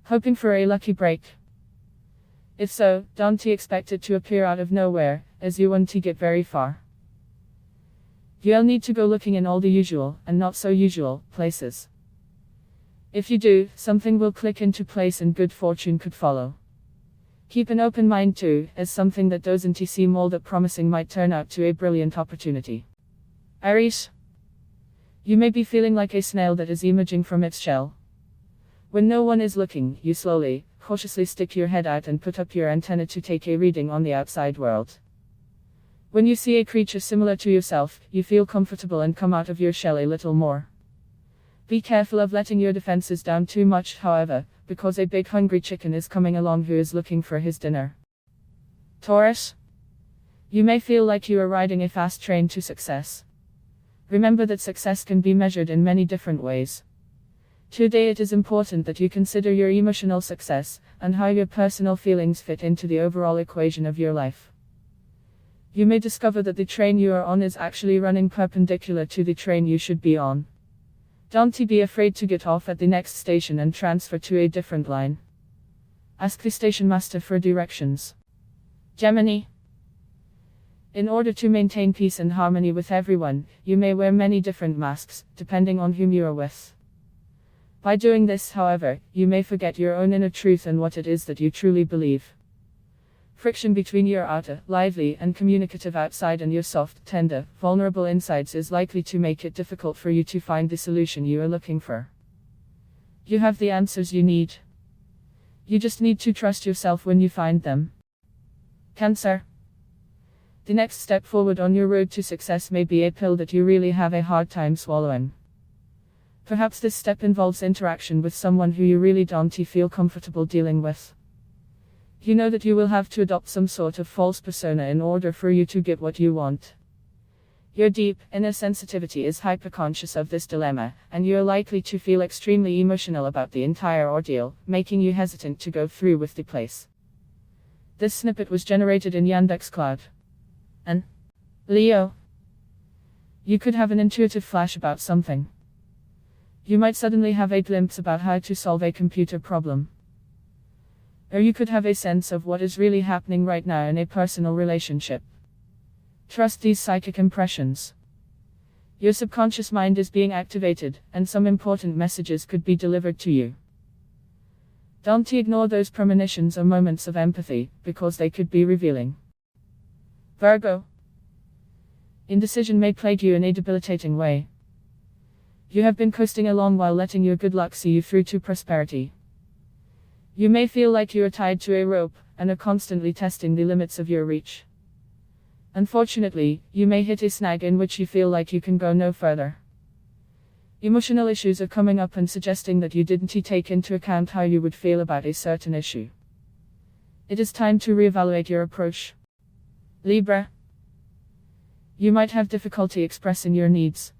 Hoping for a lucky break? If so, don't expect it to appear out of nowhere, as you won't get very far. You'll need to go looking in all the usual, and not so usual, places. If you do, something will click into place and good fortune could follow. Keep an open mind too, as something that doesn't seem all that promising might turn out to a brilliant opportunity. Aries. You may be feeling like a snail that is emerging from its shell. When no one is looking, you slowly, cautiously stick your head out and put up your antenna to take a reading on the outside world. When you see a creature similar to yourself, you feel comfortable and come out of your shell a little more. Be careful of letting your defenses down too much, however, because a big hungry chicken is coming along who is looking for his dinner. Taurus. You may feel like you are riding a fast train to success. Remember that success can be measured in many different ways. Today it is important that you consider your emotional success, and how your personal feelings fit into the overall equation of your life. You may discover that the train you are on is actually running perpendicular to the train you should be on. Don't be afraid to get off at the next station and transfer to a different line. Ask the station master for directions. Gemini. In order to maintain peace and harmony with everyone, you may wear many different masks, depending on whom you are with. By doing this, however, you may forget your own inner truth and what it is that you truly believe. Friction between your outer, lively, and communicative outside and your soft, tender, vulnerable insides is likely to make it difficult for you to find the solution you are looking for. You have the answers you need. You just need to trust yourself when you find them. Cancer. The next step forward on your road to success may be a pill that you really have a hard time swallowing. Perhaps this step involves interaction with someone who you really don't feel comfortable dealing with. You know that you will have to adopt some sort of false persona in order for you to get what you want. Your deep, inner sensitivity is hyperconscious of this dilemma, and you are likely to feel extremely emotional about the entire ordeal, making you hesitant to go through with the place. This snippet was generated in Yandex Cloud. And Leo. You could have an intuitive flash about something. You might suddenly have a glimpse about how to solve a computer problem. Or you could have a sense of what is really happening right now in a personal relationship. Trust these psychic impressions. Your subconscious mind is being activated, and some important messages could be delivered to you. Don't ignore those premonitions or moments of empathy, because they could be revealing. Virgo. Indecision may plague you in a debilitating way. You have been coasting along while letting your good luck see you through to prosperity. You may feel like you are tied to a rope, and are constantly testing the limits of your reach. Unfortunately, you may hit a snag in which you feel like you can go no further. Emotional issues are coming up and suggesting that you didn't take into account how you would feel about a certain issue. It is time to reevaluate your approach. Libra. You might have difficulty expressing your needs.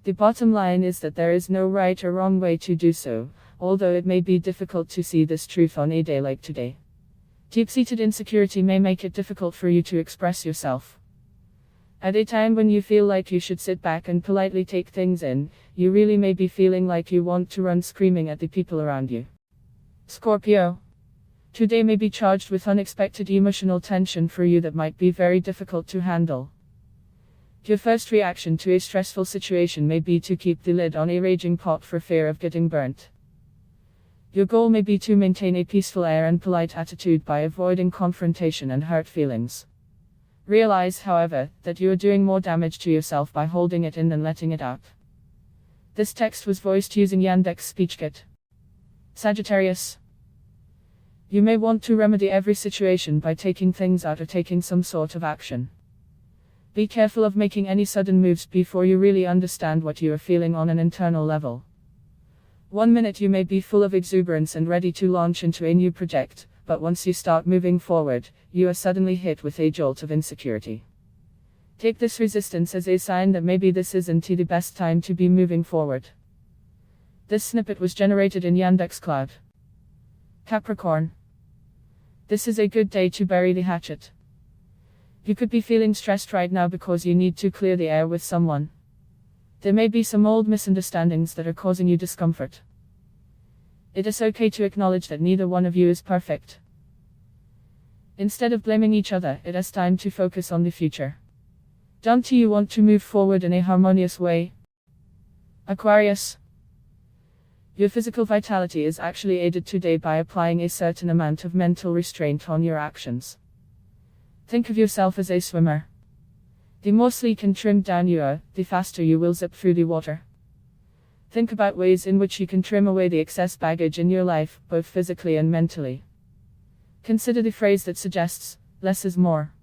The bottom line is that there is no right or wrong way to do so, although it may be difficult to see this truth on a day like today. Deep-seated insecurity may make it difficult for you to express yourself. At a time when you feel like you should sit back and politely take things in, you really may be feeling like you want to run screaming at the people around you. Scorpio. Today may be charged with unexpected emotional tension for you that might be very difficult to handle. Your first reaction to a stressful situation may be to keep the lid on a raging pot for fear of getting burnt. Your goal may be to maintain a peaceful air and polite attitude by avoiding confrontation and hurt feelings. Realize, however, that you are doing more damage to yourself by holding it in than letting it out. This text was voiced using Yandex SpeechKit. Sagittarius. You may want to remedy every situation by taking things out or taking some sort of action. Be careful of making any sudden moves before you really understand what you are feeling on an internal level. 1 minute you may be full of exuberance and ready to launch into a new project, but once you start moving forward, you are suddenly hit with a jolt of insecurity. Take this resistance as a sign that maybe this isn't the best time to be moving forward. This snippet was generated in Yandex Cloud. Capricorn. This is a good day to bury the hatchet. You could be feeling stressed right now because you need to clear the air with someone. There may be some old misunderstandings that are causing you discomfort. It is okay to acknowledge that neither one of you is perfect. Instead of blaming each other, it is time to focus on the future. Don't you want to move forward in a harmonious way? Aquarius. Your physical vitality is actually aided today by applying a certain amount of mental restraint on your actions. Think of yourself as a swimmer. The more sleek and trimmed down you are, the faster you will zip through the water. Think about ways in which you can trim away the excess baggage in your life, both physically and mentally. Consider the phrase that suggests, less is more.